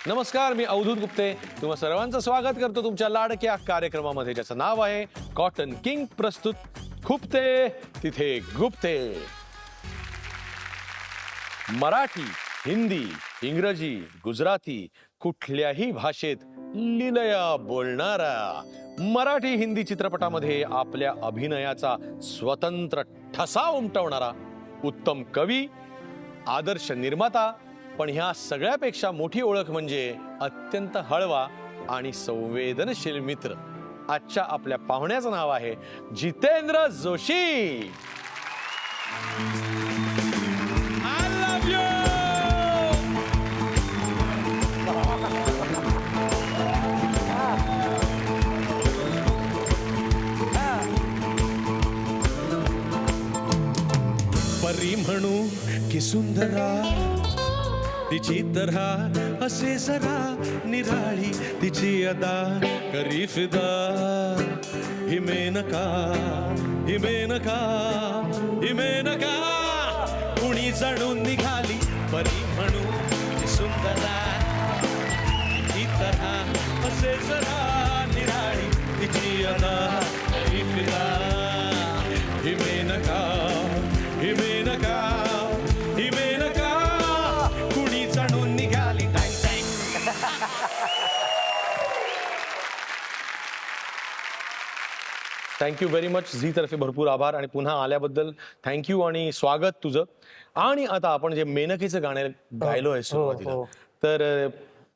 नमस्कार, मी अवधूत गुप्ते तुम्हा सर्वांचं स्वागत करतो तुमच्या लाडक्या कार्यक्रमामध्ये, ज्याचं नाव आहे कॉटन किंग प्रस्तुत खुपते तिथे गुप्ते. मराठी, हिंदी, इंग्रजी, गुजराती कुठल्याही भाषेत लीलया बोलणारा, मराठी हिंदी चित्रपटामध्ये आपल्या अभिनयाचा स्वतंत्र ठसा उमटवणारा उत्तम कवी, आदर्श निर्माता, पण ह्या सगळ्यापेक्षा मोठी ओळख म्हणजे अत्यंत हळवा आणि संवेदनशील मित्र. आजच्या आपल्या पाहुण्याचं नाव आहे Jitendra Joshi. I love you. परी म्हणू की सुंदरा तिची तऱ्हा असे जरा निराळी, तिची अदा करी फिदा. ही मेनका, ही मेनका, ही मेनका कुणी जाणून निघाली. परी म्हणू की सुंदरा तिची तऱ्हा असे जरा निराळी, तिची अदा करी फिदा. ही मेनका, ही मेनका, ही मेनका कुणी जाणून निघाली. Thank you very much. झी तर्फे भरपूर आभार आणि पुन्हा आल्याबद्दल थँक्यू आणि स्वागत तुझं. आणि आता आपण जे मेनकेचं गाणं गायलो आहे सुरुवातीला, तर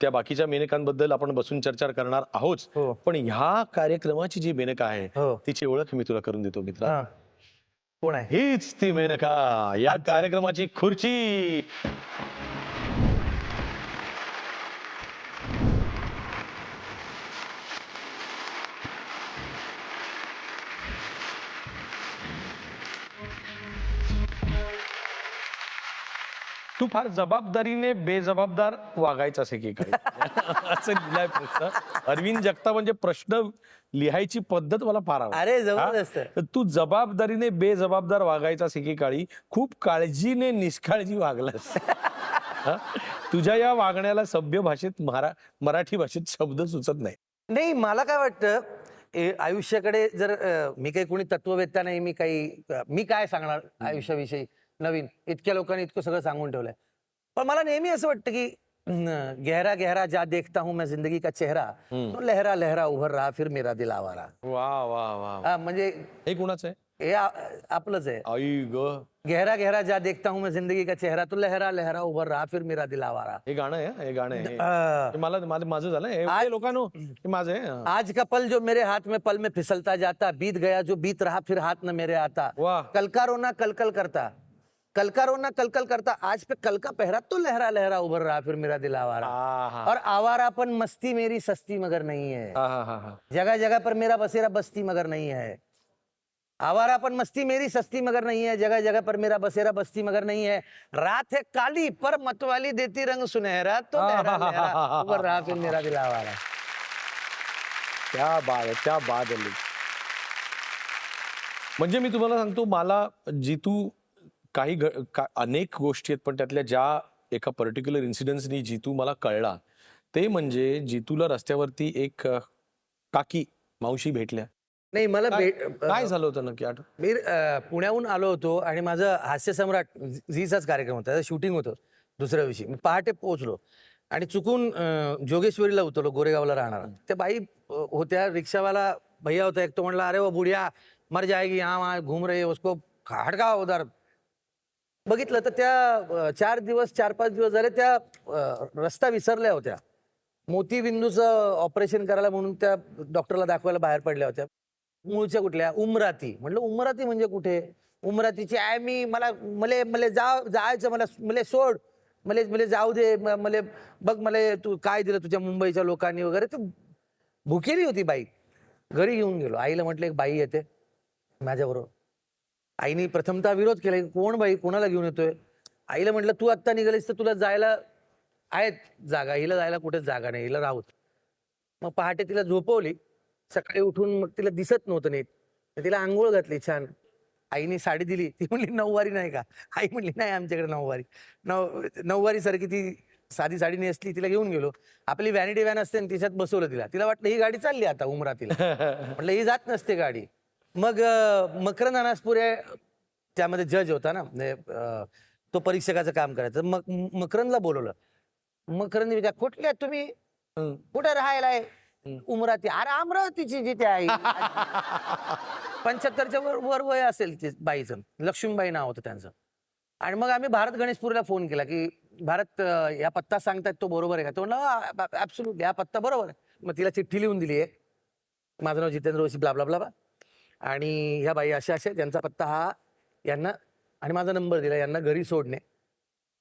त्या बाकीच्या मेनकांबद्दल आपण बसून चर्चा करणार आहोत. पण ह्या कार्यक्रमाची जी मेनका आहे तिची ओळख मी तुला करून देतो मित्रा. कोण आहे? हीच ती मेनका, या कार्यक्रमाची खुर्ची. तू फार जबाबदारीने बेजबाबदार वागायचं असे की काही असं लिहिलाय प्रश्न. अरविंद जगताप म्हणजे प्रश्न लिहायची पद्धत मला फार आवडते. अरे जबरदस्त. तर तू जबाबदारीने बेजबाबदार वागायचा एकेकाळी खूप काळजीने निष्काळजी वागलास. तुझ्या या वागण्याला सभ्य भाषेत मराठी भाषेत शब्द सुचत नाही. नाही, मला काय वाटतं, आयुष्याकडे जर मी काही कोणी तत्ववेत्ता नाही, मी काय सांगणार आयुष्याविषयी नवीन. इतक्या लोकांनी इतकं सगळं सांगून ठेवलंय. पण मला नेहमी असं वाटतं की गहरा गहरा जा देखता हूं मैं जिंदगी का चेहरा, तो लहरा लहरा उभर रहा फिर मेरा दिल आवारा. वा वा वा. म्हणजे हे कुणाचं आहे? हे आपलंच आहे. आई ग. गहरा गहरा जा देखता हूं मैं जिंदगी का चेहरा, तो लहरा लहरा उभर रहा फिर मेरा दिल आवारा. हे गाणं आहे, हे गाणं आहे. मला माझं झालं हे लोकांनो, हे माझं आहे. आज का पल जो मेरे हाथ में पल में फिसलता जाता, बीत गया जो बीत रहा फिर हाथ न मेरे आता. वाह. कल का रोना कल कल करता, कल का रोना कल कल करता, आज पे कल का पहरा, तो लहरा लहरा उभर रहा फिर मेरा दिल आवारा. और आवारापन मस्ती मेरी सस्ती मगर नहीं है, जगह जगह पर मेरा बसेरा बस्ती मगर नहीं है. आवारापन मस्ती मेरी सस्ती मगर नहीं है, जगह जगह पर मेरा बसेरा बस्ती मगर नहीं है. रात है काली पर मतवाली देती रंग सुनहरा, तो लहरा लहरा उभर रहा फिर मेरा दिल आवारा. क्या बात आहे, क्या बात आहे. म्हणजे मी तुम्हाला सांगतो, मला जितू काही अनेक गोष्टी आहेत, पण त्यातल्या ज्या एका पर्टिक्युलर इन्सिडेंट्सनी जितू मला कळला, ते म्हणजे जितूला रस्त्यावरती एक काकी मावशी भेटल्या. नाही, मला काय झालं होतं नक्की आठ? मी पुण्याहून आलो होतो आणि माझं हास्य सम्राट झीचाच कार्यक्रम होता, शूटिंग होतं दुसऱ्या दिवशी. मी पहाटे पोहोचलो आणि चुकून जोगेश्वरीला उतरलो, गोरेगावला राहणार. त्या बाई होत्या, रिक्षावाला भैया होता एक, तो म्हणला, अरे वो बुढ़िया मर जाएगी यहाँ वहाँ घूम रही है, उसको हटका उधर. बघितलं तर त्या 4-5 दिवस झाले त्या रस्ता विसरल्या होत्या. मोतीबिंदूचं ऑपरेशन करायला म्हणून त्या डॉक्टरला दाखवायला बाहेर पडल्या होत्या. मूळच्या कुठल्या? उमराती. म्हटलं उमराती म्हणजे कुठे? उमरातीची आहे मी, मला जायचं, मला सोड, मला जाऊ दे, मला बघ, मला तू काय दिलं तुझ्या मुंबईच्या लोकांनी वगैरे. तू भुकेली होती बाई. घरी घेऊन गेलो. आईला म्हटलं एक बाई येते माझ्याबरोबर. आईने प्रथमतः विरोध केला, कोण बाई, कोणाला घेऊन येतोय? आईला म्हटलं तू आत्ता निघालीस तर तुला जायला आहेत जागा, हिला जायला कुठेच जागा नाही, हिला राहूत. मग पहाटे तिला झोपवली, सकाळी उठून मग तिला दिसत नव्हतं नीट, तर तिला आंघोळ घातली छान. आईने साडी दिली, ती म्हणली नऊवारी नाही का? आई म्हणली नाही आमच्याकडे नऊवारी. नऊवारी सारखी ती साधी साडी नेसली, तिला घेऊन गेलो. आपली व्हॅनिटी व्हॅन असते ना, तिच्यात बसवलं तिला. तिला वाटलं ही गाडी चालली आता उमरातीला. म्हटलं ही जात नसते गाडी. मग मकरंद अनासपुरे त्यामध्ये जज होता ना, म्हणजे तो परीक्षकाचं काम करायचं. मग मकरंदला बोलवलं. मकरंद विचार, कुठल्या तुम्ही कुठे राहायला आहे? उमराती. अरे अमरावतीची जिथे आहे. 75च्या वर वय असेल ते बाईचं. लक्ष्मीबाई नाव होतं त्यांचं. आणि मग आम्ही भारत गणेशपूरला फोन केला की भारत या पत्ता सांगतायत तो बरोबर आहे का? तो म्हणला ऍब्सोल्युटली हा पत्ता बरोबर आहे. मग तिला चिठ्ठी लिहून दिली आहे, माझं नाव जितेंद्र वशी ब्ला ब्ला ब्ला, आणि ह्या बाई अशा अशा त्यांचा पत्ता हा, यांना, आणि माझा नंबर दिला, यांना घरी सोडणे.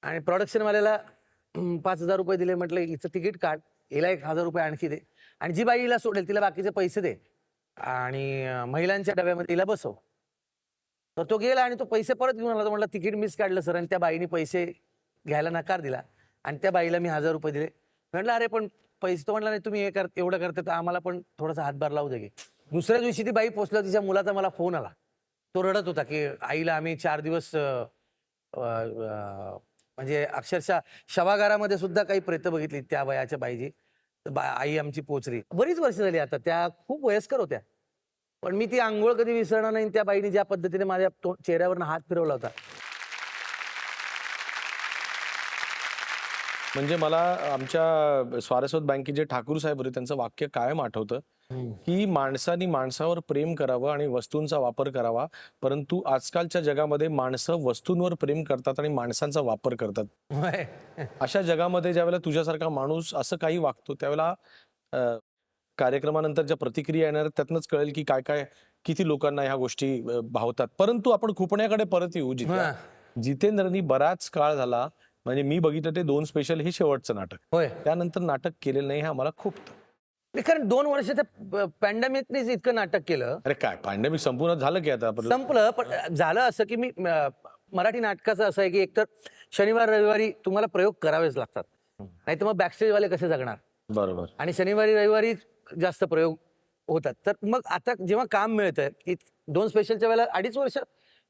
आणि प्रोडक्शनवाल्याला 5,000 रुपये दिले. म्हटलं हिचं तिकीट काढ, हिला 1,000 रुपये आणखी दे, आणि जी बाई हिला सोडेल तिला बाकीचे पैसे दे, आणि महिलांच्या डब्यामध्ये तिला बसव. तर तो गेला आणि तो पैसे परत घेऊन आला. तो म्हटलं तिकीट मिस काढलं सर, आणि त्या बाईने पैसे घ्यायला नकार दिला, आणि त्या बाईला मी 1,000 रुपये दिले. म्हटलं अरे पण पैसे, तो म्हटला नाही तुम्ही एवढं करते तर आम्हाला पण थोडासा हातभार लावू दे. दुसऱ्या दिवशी ती बाई पोचल्यावर तिच्या मुलाचा मला फोन आला. तो रडत होता की आईला आम्ही 4 दिवस म्हणजे अक्षरशः शवागारामध्ये सुद्धा काही प्रेत बघितली त्या वयाच्या बाईची. आई आमची पोचली. बरीच वर्ष झाली आता, त्या खूप वयस्कर होत्या, पण मी ती आंघोळ कधी विसरणार नाही. त्या बाईने ज्या पद्धतीने माझ्या चेहऱ्यावरनं हात फिरवला होता. म्हणजे मला आमच्या स्वारस्वत बँकेचे ठाकूर साहेब होते, त्यांचं वाक्य कायम आठवतं की माणसाने माणसावर प्रेम करावं आणि वस्तूंचा वापर करावा, परंतु आजकालच्या जगामध्ये माणसं वस्तूंवर प्रेम करतात आणि माणसांचा वापर करतात. अशा जगामध्ये ज्यावेळेला तुझ्यासारखा माणूस असं काही वागतो, त्यावेळेला कार्यक्रमानंतर ज्या प्रतिक्रिया येणार त्यातनंच कळेल की काय काय किती लोकांना ह्या गोष्टी भावतात. परंतु आपण खुपण्याकडे परत येऊ. जितेंद्रनी बराच काळ झाला, म्हणजे मी बघितलं ते 2 स्पेशल हे शेवटचं नाटक, होय, त्यानंतर नाटक केलेलं नाही हे आम्हाला खूप. कारण 2 वर्ष त्या पॅन्डेमिकनेच इतकं नाटक केलं. अरे काय पॅन्डेमिक संपूर्ण झालं की आता संपलं. पण झालं असं की मी मराठी नाटकाचं असं आहे की एकतर शनिवार रविवारी तुम्हाला प्रयोग करावेच लागतात, नाही तर मग बॅकस्टेजवाले कसे जगणार. बरोबर. आणि शनिवारी रविवारी जास्त प्रयोग होतात. तर मग आता जेव्हा काम मिळतंय की 2 स्पेशलच्या वेळेला 2.5 वर्ष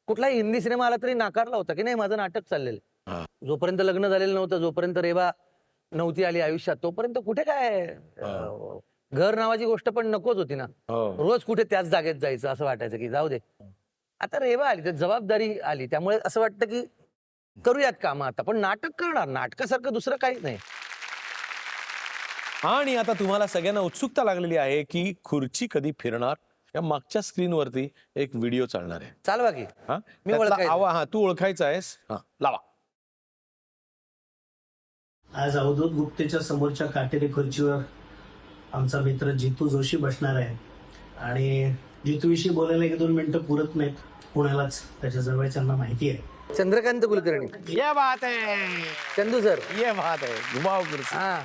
कुठलाही हिंदी सिनेमा आला तरी नाकारला होता की नाही माझं नाटक चाललेलं. जोपर्यंत लग्न झालेलं नव्हतं, जोपर्यंत रेवा नव्हती आली आयुष्यात, तोपर्यंत कुठे काय घर नावाची गोष्ट पण नकोच होती ना. रोज कुठे त्याच जागेत जायचं असं वाटायचं की जाऊ दे. आता रेवा आली तर जबाबदारी आली, त्यामुळे असं वाटतं की करूयात काम आता, पण नाटक करणार, नाटकासारखं दुसरं काहीच नाही. आणि आता तुम्हाला सगळ्यांना उत्सुकता लागलेली आहे की खुर्ची कधी फिरणार. या मागच्या स्क्रीनवरती एक व्हिडिओ चालणार आहे. चालवा की. मी ओळखायचा. तू ओळखायचा आहेस. लावा. आज अवधूत गुप्तेच्या समोरच्या काटेरी खुर्चीवर आमचा मित्र जितू जोशी बसणार आहे. आणि जितूविषयी बोलायला 1-2 मिनिटं पुरत नाहीत कुणालाच, त्याच्या जवळच्यांना माहिती आहे. चंद्रकांत कुलकर्णी. ये बात है. चंदू सर. ये बात है. घुमाव खुर्ची. हा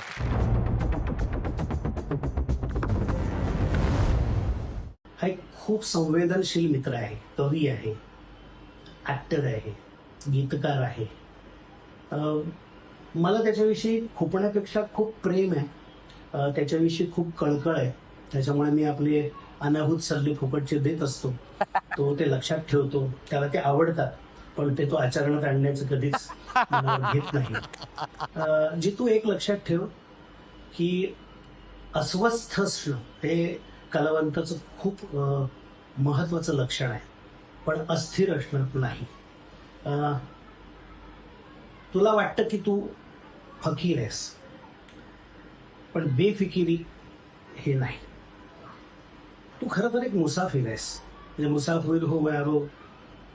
एक खूप संवेदनशील मित्र आहे, कवी आहे, ऍक्टर आहे, गीतकार आहे. मला त्याच्याविषयी खुपण्यापेक्षा खूप प्रेम आहे, त्याच्याविषयी खूप कळकळ आहे. त्याच्यामुळे मी आपले अनाहूत सल्ले फुकटचे देत असतो. तो ते लक्षात ठेवतो, त्याला ते आवडतात, पण ते तो आचरणात आणण्याचं कधीच घेत नाही. जितू एक लक्षात ठेव की अस्वस्थ असणं हे कलावंताचं खूप महत्वाचं लक्षण आहे, पण अस्थिर असणं नाही. तुला वाटतं की तू फकीर आहेस, पण बेफिकिरी हे नाही. तू खरं तर एक मुसाफिर आहेस. म्हणजे मुसाफिर हो यारो,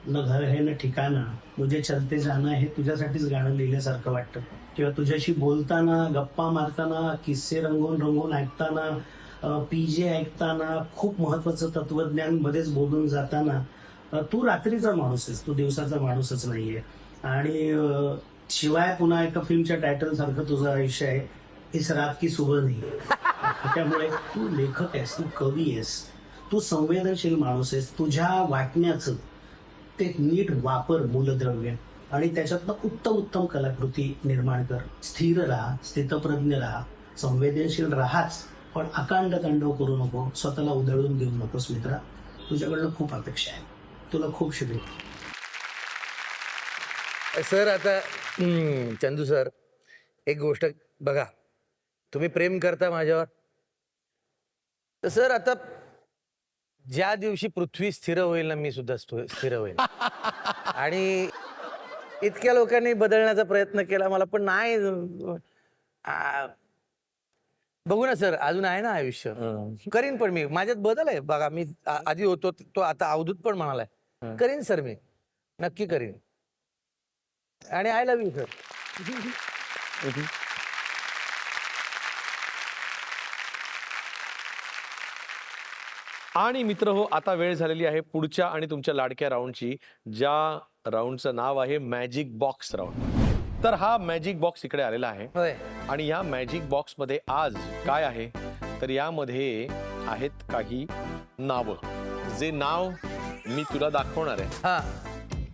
न घर है न ठिकाणा, मुझे चलते जाना हे तुझ्यासाठीच गाणं लिहिल्यासारखं वाटतं. किंवा तुझ्याशी बोलताना, गप्पा मारताना, किस्से रंगवून ऐकताना, पीजे ऐकताना, खूप महत्वाचं तत्वज्ञान मध्येच बोलून जाताना, तू रात्रीचा माणूस आहेस, तू दिवसाचा माणूसच नाहीये. आणि शिवाय पुन्हा एका फिल्मच्या टायटल सारखं तुझं आयुष्य आहे, इस रात की सुबह नाही. त्यामुळे तू लेखक आहेस, तू कवी आहेस, तू संवेदनशील माणूस आहेस. तुझ्या वाटण्याचं ते नीट वापर मूलद्रव्य आणि त्याच्यातनं उत्तम कलाकृती निर्माण कर. स्थिर राहा, स्थितप्रज्ञ राहा, संवेदनशील राहाच, पण अकांड तांडव करू नको, स्वतःला उधळून देऊ नकोस मित्रा. तुझ्याकडनं खूप अपेक्षा आहे. तुला खूप शुभेच्छा. सर आता चंदू सर, एक गोष्ट बघा, तुम्ही प्रेम करता माझ्यावर, तर सर आता ज्या दिवशी पृथ्वी स्थिर होईल ना, मी सुद्धा स्थिर होईल. आणि इतक्या लोकांनी बदलण्याचा प्रयत्न केला मला, पण नाही. बघू ना सर, अजून आहे ना आयुष्य, करीन. पण मी, माझ्यात बदल आहे बघा. मी आधी होतो तो आता अवधूत पण म्हणालाय, करीन सर, मी नक्की करीन. आणि आय लव्ह यू सर. आणि मित्र हो, आता वेळ झालेली आहे पुढच्या आणि तुमच्या लाडक्या राऊंडची, ज्या राऊंडचं नाव आहे मॅजिक बॉक्स राऊंड. तर हा मॅजिक बॉक्स इकडे आलेला आहे. होय. आणि या मॅजिक बॉक्स मध्ये आज काय आहे, तर यामध्ये आहेत काही नावं, जे नाव मी तुला दाखवणार आहे. हा,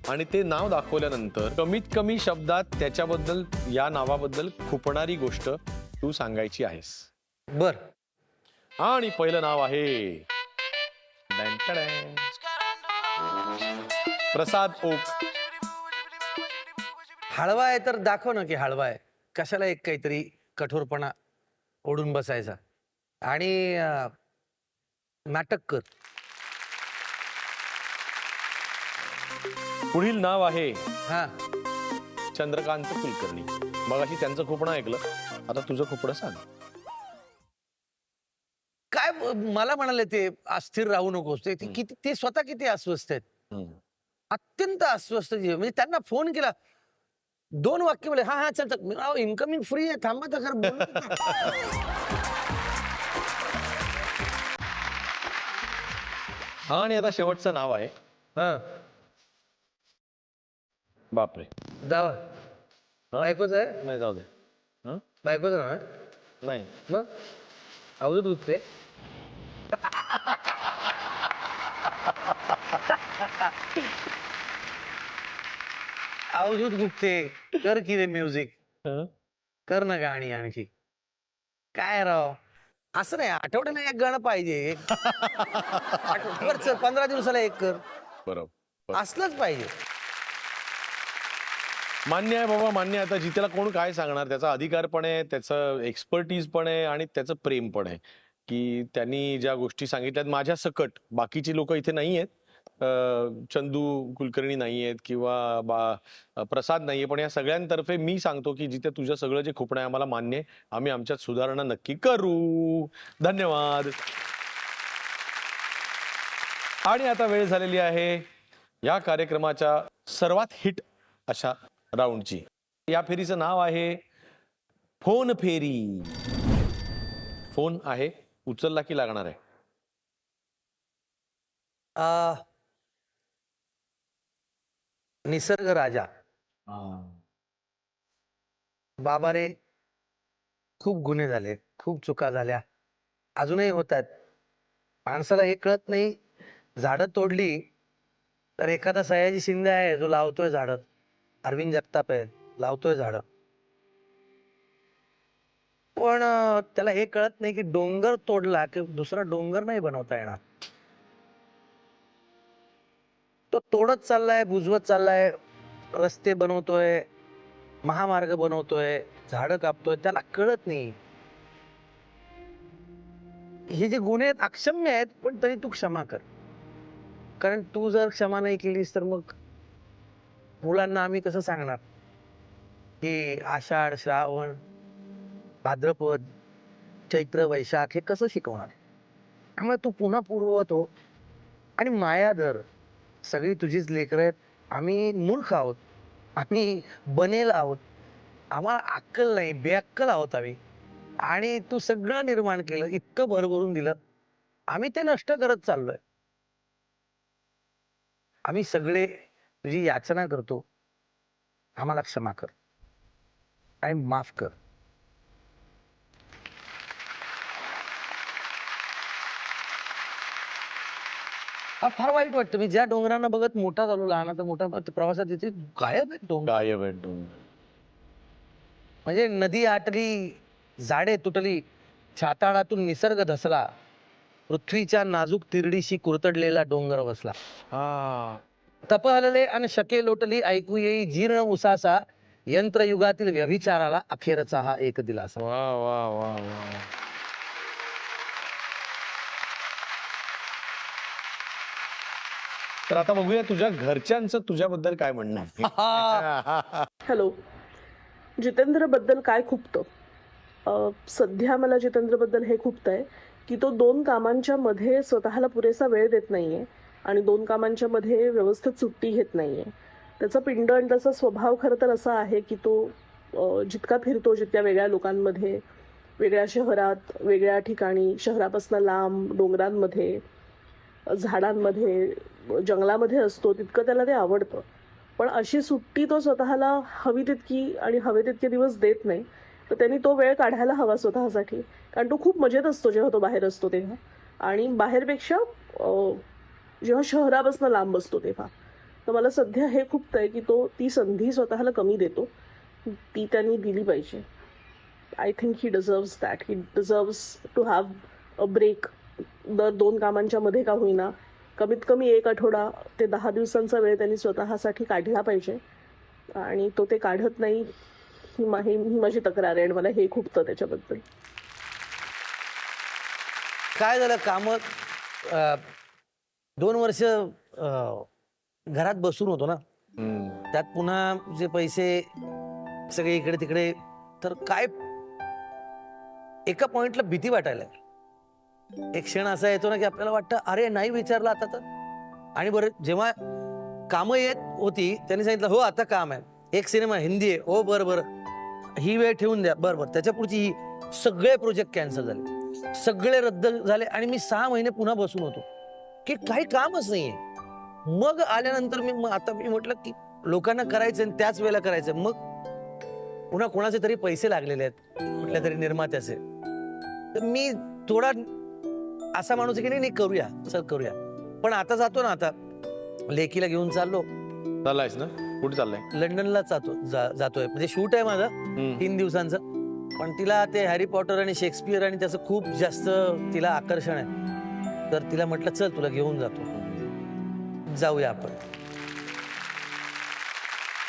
आणि ते नाव दाखवल्यानंतर कमीत कमी शब्दात त्याच्याबद्दल, या नावाबद्दल खुपणारी गोष्ट तू सांगायची आहेस. बर. आणि पहिलं नाव आहे प्रसाद ओक. हळवा आहे तर दाखव ना की हळवा आहे. कशाला एक काहीतरी कठोरपणा ओढून बसायचा. आणि नाटक कर. पुढील नाव आहे हा, चंद्रकांत कुलकर्णी. मगाशी त्यांचं खुपणं ऐकलं, आता तुझं खुपणं सांग. काय मला म्हणाले ते अस्थिर राहू नकोस. ते किती, ते स्वतः किती अस्वस्थ आहेत, अत्यंत अस्वस्थ. म्हणजे त्यांना फोन केला, 2 वाक्य बोले, हा हा चल चल, इन्कमिंग फ्री आहे, थांबा तर खरं बोलू नका. आणि आता शेवटचं नाव आहे, हा, बापरे, जावा. बायकोच आहे, नाही जाऊ दे. बायकोच नाव आहे. नाही, मग अवधूत गुप्ते. अवधूत गुप्ते, कर की रे म्युझिक, कर ना गाणी आणखी. काय राव, असं नाही, आठवड्याला एक गाणं पाहिजे. कर सर, 15 दिवसाला एक कर, बरोबर, असलंच पाहिजे. मान्य आहे बाबा, मान्य आहे. आता जितेला कोण काय सांगणार, त्याचा अधिकार पण आहे, त्याचं एक्सपर्टीज पण आहे आणि त्याचं प्रेम पण आहे, की त्यांनी ज्या गोष्टी सांगितल्यात माझ्या सकट. बाकीची लोक इथे नाही आहेत, चंदू कुलकर्णी नाही आहेत किंवा प्रसाद नाहीये, पण या सगळ्यांतर्फे मी सांगतो की जिथे तुझं सगळं जे खुपणं आहे आम्हाला मान्य आहे, आम्ही आमच्यात सुधारणा नक्की करू. धन्यवाद. आणि आता वेळ झालेली आहे या कार्यक्रमाच्या सर्वात हिट अशा राऊंडची. या फेरीचं नाव आहे फोन फेरी. फोन आहे, उचलला की लागणार आहे. निसर्ग राजा. बाबा रे, खूप गुन्हे झाले, खूप चुका झाल्या, अजूनही होतात. माणसाला हे कळत नाही, झाडं तोडली तर एखादा सयाजी शिंदे आहे जो लावतोय झाडं, अरविंद जगताप आहे लावतोय झाडं. पण त्याला हे कळत नाही की डोंगर तोडला की दुसरा डोंगर नाही बनवता येणार. तो तोडत चाललाय, बुजवत चाललाय, रस्ते बनवतोय, महामार्ग बनवतोय, झाडं कापतोय, त्याला कळत नाही. हे जे गुन्हे आहेत अक्षम्य आहेत, पण तरी तू क्षमा कर. कारण तू जर क्षमा नाही केलीस तर मग मुलांना आम्ही कसं सांगणार की आषाढ, श्रावण, भाद्रपद, चैत्र, वैशाख हे कसं शिकवणार. त्यामुळे तू पुन्हा पूर्ववत हो आणि माया धर. सगळी तुझीच लेकरं आहेत, आम्ही मूर्ख आहोत, आम्ही बनेल आहोत, आम्हाला अक्कल नाही, बेअक्कल आहोत आम्ही. आणि तू सगळं निर्माण केलं, इतकं भरभरून दिलं, आम्ही ते नष्ट करत चाललोय. आम्ही सगळे तुझी याचना करतो, आम्हाला क्षमा कर आणि माफ कर. फार वाईट वाटतं. मी ज्या डोंगरांना बघत मोठा झालो, लहानाचा मोठा प्रवासात तिथे गायब आहे डोंगर. गायब आहे. म्हणजे नदी आटली, झाडे तुटली, छाताळातून निसर्ग धसला, पृथ्वीच्या नाजूक तिरडीशी कुरतडलेला डोंगर बसला. तप हलले आणि शके लोटली, ऐकू येई जीर्ण उसासा, यंत्रयुगातील व्यभिचाराला अखेरचा हा एक दिलासा. वा वा वा वा. तर आता बघूया तुझ्या घरच्यांचं तुझ्याबद्दल काय म्हणणं आहे. हॅलो. जितेंद्रबद्दल काय खुपतं? सध्या मला जितेंद्रबद्दल हे खुपतंय की तो 2 कामांच्या मध्ये स्वतःला पुरेसा वेळ देत नाहीये आणि 2 कामांच्या मध्ये व्यवस्थित सुट्टी घेत नाहीये. त्याचा पिंड आणि त्याचा स्वभाव खरं तर असा आहे की तो जितका फिरतो, जितक्या वेगळ्या लोकांमध्ये, वेगळ्या शहरात, वेगळ्या ठिकाणी, शहरापासून लांब, डोंगरांमध्ये, झाडांमध्ये, जंगलामध्ये असतो, तितकं त्याला ते आवडतं. पण अशी सुट्टी तो स्वतःला हवी तितकी आणि हवे तितके दिवस देत नाही. तर त्यांनी तो वेळ काढायला हवा स्वतःसाठी, कारण तो खूप मजेत असतो जेव्हा तो बाहेर असतो तेव्हा, आणि बाहेरपेक्षा जेव्हा शहरापासून लांब असतो तेव्हा. तर मला सध्या हे खुपतंय की तो ती संधी स्वतःला कमी देतो. ती त्यांनी दिली पाहिजे. I think he deserves that. He deserves to have a break. दर 2 कामांच्या मध्ये का होईना कमीत कमी 1 आठवडा ते 10 दिवसांचा वेळ त्यांनी स्वतःसाठी काढला पाहिजे, आणि तो ते काढत नाही. ही माझी तक्रार आहे आणि मला हे खुपतं त्याच्याबद्दल. काय झालं, काम 2 वर्ष घरात बसून होतो ना, त्यात पुन्हा जे पैसे सगळे इकडे तिकडे, तर काय एका पॉइंटला भीती वाटायला लागली. एक क्षण असा येतो ना की आपल्याला वाटतं अरे नाही विचारलं आता तर. आणि बरं जेव्हा कामं येत होती त्यांनी सांगितलं हो आता काम आहे, एक सिनेमा हिंदी आहे, हो बरं बरं ही वेळ ठेवून द्या, बरं बरं त्याच्या पुढची ही, सगळे प्रोजेक्ट कॅन्सल झाले, सगळे रद्द झाले, आणि मी 6 महिने पुन्हा बसून होतो की काही कामच नाहीये. मग आल्यानंतर आता मी म्हटलं की लोकांना करायचं आणि त्याच वेळेला करायचं. मग पुन्हा कोणाचे तरी पैसे लागलेले आहेत कुठल्या तरी निर्मात्याचे, तर मी थोडा असा माणूस आहे की नाही करूया, चल करूया. पण आता जातो ना, आता लेकीला घेऊन चाललो. चाललायस ना? कुठे चाललाय? लंडनला जातोय, म्हणजे शूट आहे माझं 3 दिवसांचं. पण तिला ते हॅरी पॉटर आणि शेक्सपियर आणि त्याचं खूप जास्त तिला आकर्षण आहे. तर तिला म्हटलं चल तुला घेऊन जातो, जाऊया आपण.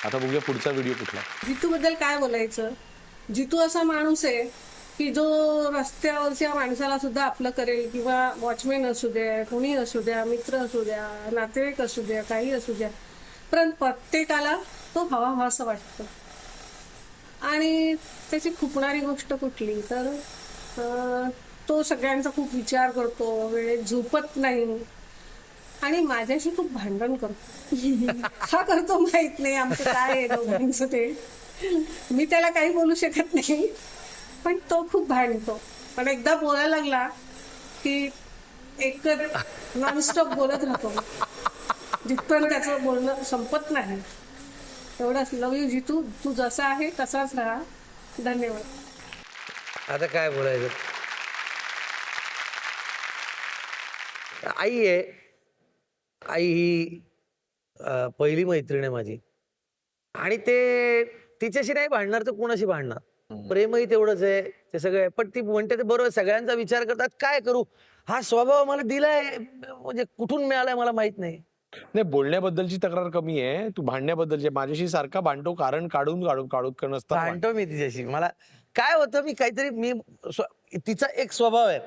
आता बघूया पुढचा व्हिडिओ कुठला. जितू बद्दल काय बोलायचं? जितू असा माणूस आहे की जो रस्त्यावरच्या माणसाला सुद्धा आपलं करेल, किंवा वॉचमॅन असू द्या, कोणी असू द्या, मित्र असू द्या, नातेवाईक असू द्या, काही असू द्या, पण प्रत्येकाला तो हवा असं वाटतं. आणि त्याची खुपणारी गोष्ट कुठली तर तो सगळ्यांचा खूप विचार करतो, वेळेत झोपत नाही, आणि माझ्याशी खूप भांडण करतो. का करतो माहित नाही, आमचं काय आहे दोघांचं ते, मी त्याला काही बोलू शकत नाही, पण तो खूप भांडतो. पण एकदा बोलायला लागला की एक नॉनस्टॉप बोलत राहतो, जिथपर्यंत त्याचं बोलणं संपत नाही. एवढंच. लव यू जितू, तू जसा आहे तसाच राहा. धन्यवाद. आता काय बोलायचं. आई आहे, आई ही पहिली मैत्रीण आहे माझी, आणि ते तिच्याशी नाही भांडणार तर कोणाशी भांडणार. प्रेमही तेवढंच आहे, ते सगळं. पण ती म्हणते ते बरोबर, सगळ्यांचा विचार करतात, काय करू, हा स्वभाव मला दिलाय, म्हणजे कुठून मिळालाय मला माहित नाही. नाही, बोलण्याबद्दलची तक्रार कमी आहे, तू भांडण्याबद्दलची. माझ्याशी सारखा भांडतो, कारण काढून नसतं. भांडतो मी तिच्याशी. मला काय होतं, मी काहीतरी तिचा एक स्वभाव आहे,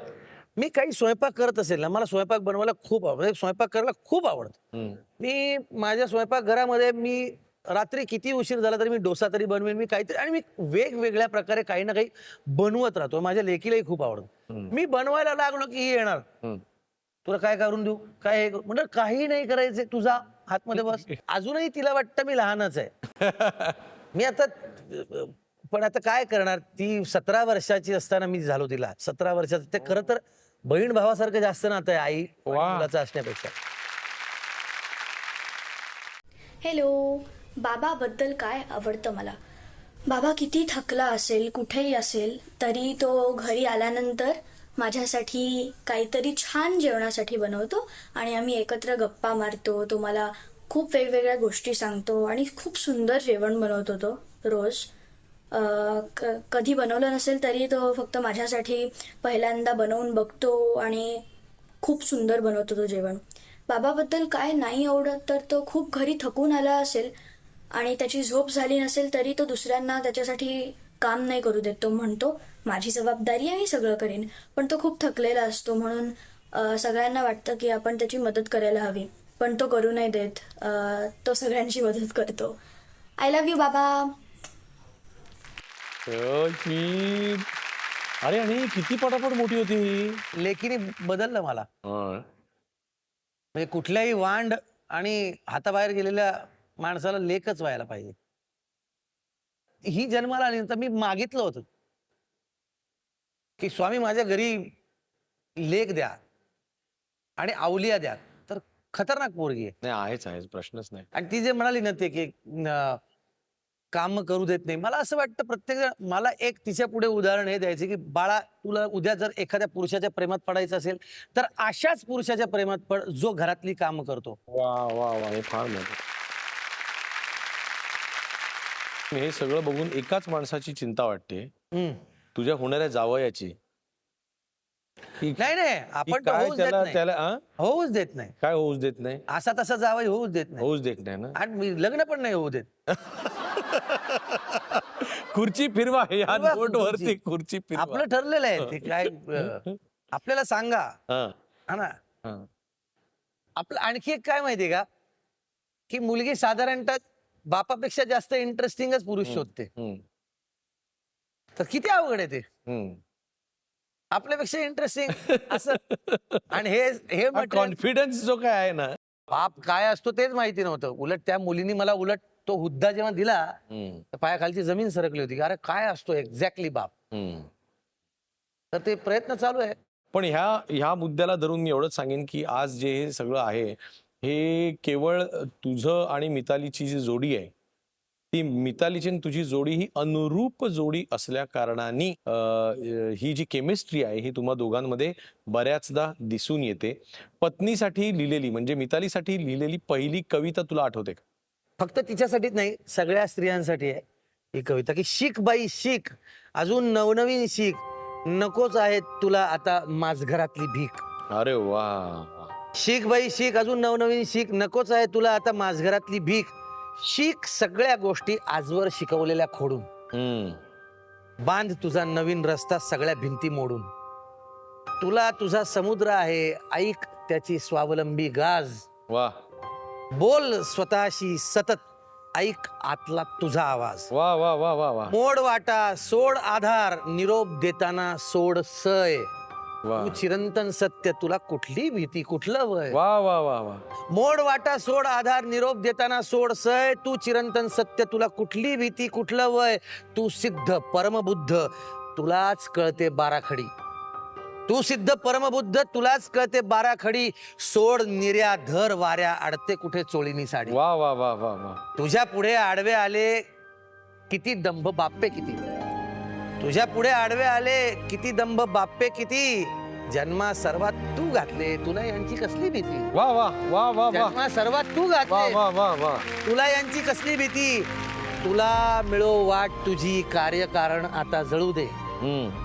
मी काही स्वयंपाक करत असेल ना, मला स्वयंपाक बनवायला खूप आवडतं, स्वयंपाक करायला खूप आवडतं. मी माझ्या स्वयंपाकघरामध्ये मी रात्री किती उशीर झाला तरी मी डोसा तरी बनवेन, मी काहीतरी, आणि मी वेगवेगळ्या प्रकारे काही ना काही बनवत राहतो. माझ्या लेकीलाही खूप आवडतं. मी बनवायला लागलो की ही येणार, तुला काय करून देऊ, काय हे म्हणजे काही नाही करायचं, तुझा हातमध्ये बस. अजूनही तिला वाटतं मी लहानच आहे. मी आता, पण आता काय करणार, ती 17 वर्षाची असताना मी झालो तिला 17 वर्षाचं. ते खरं तर बहीण भावासारखं जास्त नातं आहे आई मुलाचं असण्यापेक्षा. हॅलो. बाबाबद्दल काय आवडतं मला? बाबा किती थकला असेल, कुठेही असेल, तरी तो घरी आल्यानंतर माझ्यासाठी काहीतरी छान जेवणासाठी बनवतो, आणि आम्ही एकत्र गप्पा मारतो. तो मला खूप वेगवेगळ्या गोष्टी सांगतो, आणि खूप सुंदर जेवण बनवतो तो रोज. कधी बनवलं नसेल तरी तो फक्त माझ्यासाठी पहिल्यांदा बनवून बघतो आणि खूप सुंदर बनवतो तो जेवण. बाबाबद्दल काय नाही आवडत तर तो खूप घरी थकून आला असेल आणि त्याची झोप झाली नसेल तरी तो दुसऱ्यांना त्याच्यासाठी काम नाही करू देत. तो म्हणतो माझी जबाबदारी आहे, मी सगळं करेन. पण तो खूप थकलेला असतो म्हणून सगळ्यांना वाटतं की आपण त्याची मदत करायला हवी, पण तो करू नाही देत. तो सगळ्यांची मदत करतो. आय लव्ह यू बाबा. अरे आणि किती पटापट मोठी होती ही. लेकीने बदललं मला. म्हणजे कुठल्याही वांड आणि हाताबाहेर गेलेल्या माणसाला लेकच व्हायला पाहिजे. ही जन्माला आली तर मी मागितलं होतं की स्वामी माझ्या घरी लेक द्या आणि अवलिया द्या. तर खतरनाक पोरगी आहे. नाही आहेच प्रश्नच नाही. आणि ती जे म्हणाली ना ते की काम करू देत नाही, मला असं वाटतं प्रत्येक जण, मला एक तिच्या पुढे उदाहरण हे द्यायचे की बाळा तुला उद्या जर एखाद्या पुरुषाच्या प्रेमात पडायचं असेल तर अशाच पुरुषाच्या प्रेमात पड जो घरातली कामं करतो. वा वा वा, हे फार मोठं. हे सगळं बघून एकाच माणसाची चिंता वाटते, तुझ्या होणाऱ्या जावयाची. नाही आपण तर काय होऊच देत त्याला नाही. त्याला होऊच देत नाही. काय होऊच देत नाही. असा तसा जावई होऊच देत नाही. होऊच देत नाही ना. आणि मी लग्न पण नाही होऊ देत. खुर्ची फिरवा या फिरवा नोट वरती खुर्ची. खुर्ची फिरवा. आपलं ठरलेलं आहे ते काय आपल्याला सांगा. हा, हा ना. हा. आपलं आणखी एक काय माहितीये का की मुलगी साधारणतः बापापेक्षा जास्त इंटरेस्टिंगच पुरुष शोधते. तर किती अवघड आहे ते. आपल्यापेक्षा इंटरेस्टिंग असं. आणि हे कॉन्फिडन्स जो काय आहे ना, बाप काय असतो तेच माहिती नव्हतं. उलट त्या मुलीने मला उलट तो हुद्दा जेव्हा दिला तर पायाखालची जमीन सरकली होती. अरे काय असतो एक्झॅक्टली बाप. तर ते प्रयत्न चालू आहे. पण ह्या मुद्द्याला धरून मी एवढंच सांगेन की आज जे हे सगळं आहे हे केवळ तुझं आणि मितालीची जी जोडी आहे, ती मितालीची आणि तुझी जोडी ही अनुरूप जोडी असल्या कारणाने ही जी केमिस्ट्री आहे ही तुम्हा दोघांमध्ये बऱ्याचदा दिसून येते. पत्नीसाठी लिहिलेली म्हणजे मितालीसाठी लिहिलेली पहिली कविता तुला आठवते का? फक्त तिच्यासाठीच नाही, सगळ्या स्त्रियांसाठी आहे ही कविता की शिक बाई शिक, अजून नवनवीन शिक, नकोच आहे तुला आता माझघरातली भीक. अरे वा. शिक बाई शिक, अजून नवनवीन शिक, नकोच आहे तुला आता माझघरातली भीक. शिक सगळ्या गोष्टी आजवर शिकवलेल्या खोडून, बांध तुझा नवीन रस्ता सगळ्या भिंती मोडून. तुला तुझा समुद्र आहे, ऐक त्याची स्वावलंबी गाज. वा बोल स्वतःशी सतत, ऐक आतला तुझा आवाज. वा वा वा वा वा. मोड वाटा सोड आधार, निरोप देताना सोड सय. वा तू चिरंतन सत्य, तुला कुठली भीती कुठलं वय. वा वा वा वा. मोड वाटा सोड आधार, निरोप देताना सोड सय. तू चिरंतन सत्य, तुला कुठली भीती कुठलं वय. तू सिद्ध परमबुद्ध, तुलाच कळते बाराखडी. तू सिद्ध परमबुद्ध, तुलाच कळते बाराखडी. सोड निर्या धर वाऱ्या, अडते कुठे चोळीनी साडी. वा वा वा वा वा. तुझ्या पुढे आडवे आले किती दंभ बाप्पे किती. तुझ्या पुढे आडवे आले किती दंभ बाप्पे किती. जन्मा सर्वात तू घातले, तुला यांची कसली भीती. वा वा वा वा वा. जन्मा सर्वात तू वा घातले, वा वा वा. तुला यांची कसली भीती. तुला मिळो वाट तुझी, कार्यकारण आता जळू दे.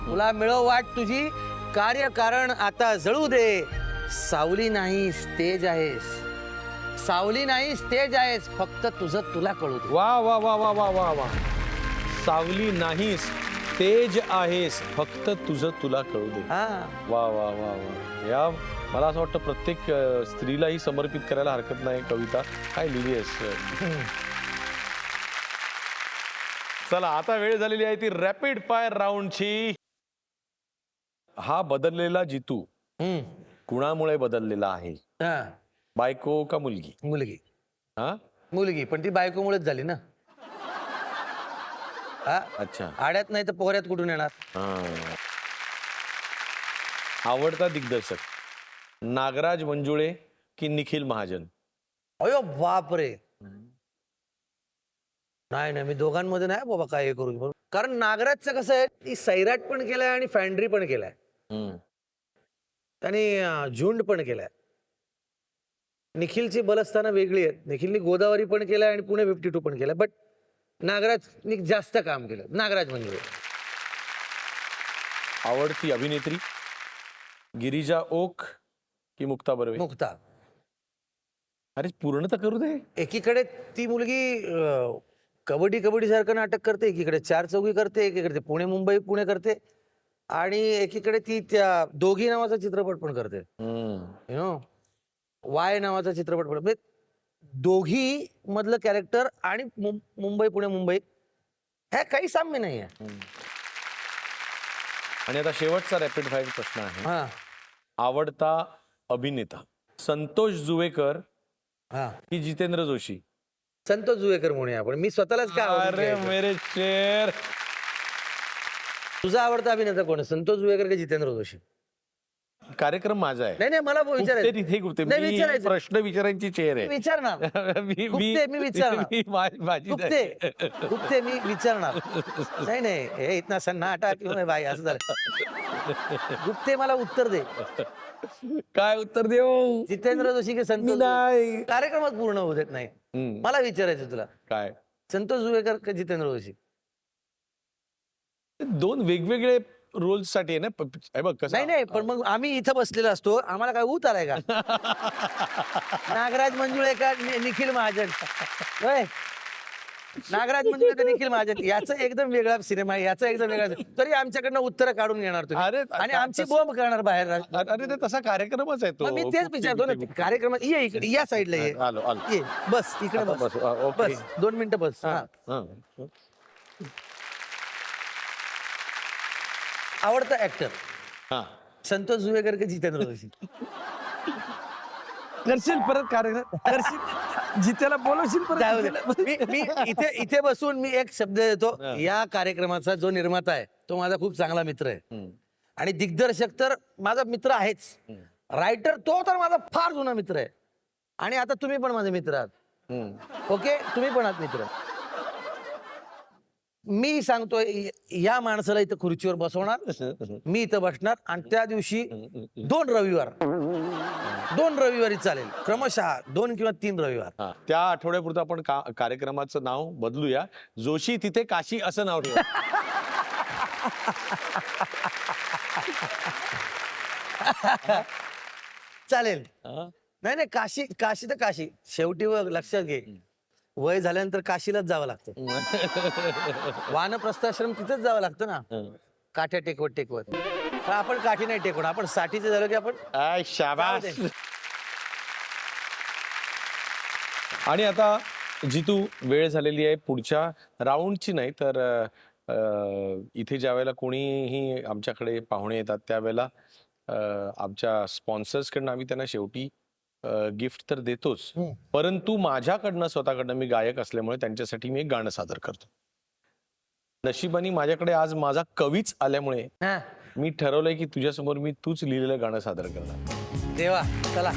तुला मिळो वाट तुझी, कार्यकारण आता जळू दे. सावली नाही स्टेज आहेस, सावली नाही स्टेज आहेस, फक्त तुझं तुला कळू दे. वा वा वा वा वा वा वा. सावली नाहीस तेज आहेस, फक्त तुझं तुला कळू दे. हा. वा वा वा वा. या मला असं वाटतं प्रत्येक स्त्रीलाही समर्पित करायला हरकत नाही कविता. काय लिहिली आहेस. चला आता वेळ झालेली आहे ती रॅपिड फायर राऊंडची. हा बदललेला जितू कुणामुळे बदललेला आहे? हा. बायको का मुलगी? मुलगी. हा मुलगी, पण ती बायकोमुळेच झाली ना. हा. अच्छा. आड्यात नाही तर पोहऱ्यात कुठून येणार. आवडता दिग्दर्शक नागराज मंजुळे की निखिल महाजन? अयो बाप रे. नाही मी दोघांमध्ये नाही बाबा काय हे करू. कारण नागराजचं कसं आहे, ती सैराट पण केलाय आणि फॅन्ड्री पण केलाय, त्याने झुंड पण केलाय. निखिलची बलस्थानं वेगळी आहेत. निखिलनी गोदावरी पण केलाय आणि पुणे 52 पण केलाय. बट नागराजनी जास्त काम केलं. नागराज मंजुळे. आवडती अभिनेत्री गिरिजा ओक की मुक्ता बर्वे? मुक्ता. अरे पूर्ण तर करू दे. एकीकडे ती मुलगी कबड्डी कबड्डी सारखं नाटक करते, एकीकडे चार चौघी करते, एकीकडे ते पुणे मुंबई पुणे करते, आणि एकीकडे ती त्या दोघी नावाचा चित्रपट पण करते. यु नो, वाय नावाचा चित्रपट पण. म्हणजे दोघी मधलं कॅरेक्टर आणि मुंबई पुणे मुंबई ह्या काही साम्य नाही आहे. आणि आता शेवटचा रॅपिड फायर प्रश्न आहे. हा आवडता अभिनेता संतोष जुवेकर हा की जितेंद्र जोशी? संतोष जुवेकर म्हणूया आपण. मी स्वतःलाच काय आवडून अरे घ्यायचं. मेरे शेर. तुझा आवडता अभिनेता कोण आहे, संतोष जुवेकर का जितेंद्र जोशी? कार्यक्रम माझा आहे. नाही नाही, मला गुप्ते विचारायचं. तिथे गुप्ते. नाही, मी विचारायचं. प्रश्न विचारायची चेअर आहे. विचार ना. गुप्ते, मी विचारणार. माझी गुप्ते गुप्ते मी विचारणार. नाही नाही, हे इतना सन्नाटा क्यों है भाई, असं झालं. गुप्ते मला उत्तर दे. काय उत्तर देऊ? जितेंद्र जोशी की संतोष? नाही. कार्यक्रमात पूर्ण होऊ देत नाही. मला विचारायचं तुला, काय? संतोष जुवेकर का जितेंद्र जोशी? दोन वेगवेगळे रोल्स साठी आहे ना. हे बघ कसं. नाही नाही, पण मग आम्ही इथं बसलेलो असतो, आम्हाला काय ऊत आलाय का? नागराज मंजुळे का निखिल महाजन? होय, नागराज मंजुळे का निखिल महाजन? याचा एकदम वेगळा सिनेमा आहे, याचा एकदम वेगळा. तरी आमच्याकडनं उत्तर काढून घेणार तुम्ही, अरे, आणि आमची बोंब करणार बाहेर. अरे ते तसा कार्यक्रमच आहे तो. मग मी तेच विचारतो ना, कार्यक्रमात ये इकडे, या साईडला ये. आलो आलो. ये बस इकडे, आता बस बस, ओके. बस 2 मिनिटं बस. हा. हा. आवडता ऍक्टर हा. संतोष जुवेकर की जितेंद्र जोशी? करशील परत कार्यक्रम करशील, जितेला बोलवशील जाऊ दे. परत? मी इथे बसून मी एक शब्द देतो. या कार्यक्रमाचा जो निर्माता आहे तो माझा खूप चांगला मित्र आहे, आणि दिग्दर्शक तर माझा मित्र आहेच. रायटर तो तर माझा फार जुना मित्र आहे, आणि आता तुम्ही पण माझे मित्र आहात. ओके, तुम्ही पण आहात मित्र. मी सांगतोय, या माणसाला इथं खुर्चीवर बसवणार, मी इथं बसणार, आणि त्या दिवशी 2 रविवारी चालेल, क्रमशः 2 किंवा 3 रविवार. हा. त्या आठवड्यापुरतं आपण कार्यक्रमाचं नाव बदलूया. जोशी तिथे काशी असं नाव ठेवू. चालेल. नाही नाही, काशी काशी तर काशी. शेवटी लक्षात घे, वय झाल्यानंतर काशीलाच जावं लागतं. वानप्रस्थाश्रम तिथेच जावं लागतं ना, काठ्या टेकवत टेकवत. पण आपण काठी नाही टेकवणार, आपण साठीचे झालो की आपण. आय शाबास. जाऊ दे. आणि आता जितू, वेळ झालेली आहे पुढच्या राऊंडची. नाही तर इथे ज्या वेळेला कोणीही आमच्याकडे पाहुणे येतात त्यावेळेला आमच्या स्पॉन्सर्स कडनं आम्ही त्यांना शेवटी गिफ्ट तर देतोच, परंतु माझ्याकडनं स्वतःकडनं मी गायक असल्यामुळे त्यांच्यासाठी मी एक गाणं सादर करतो. नशिबाने माझ्याकडे आज माझा कवीच आल्यामुळे हा, मी ठरवलंय की तुझ्यासमोर मी तूच लिहिलेलं गाणं सादर करणार. देवा, चला.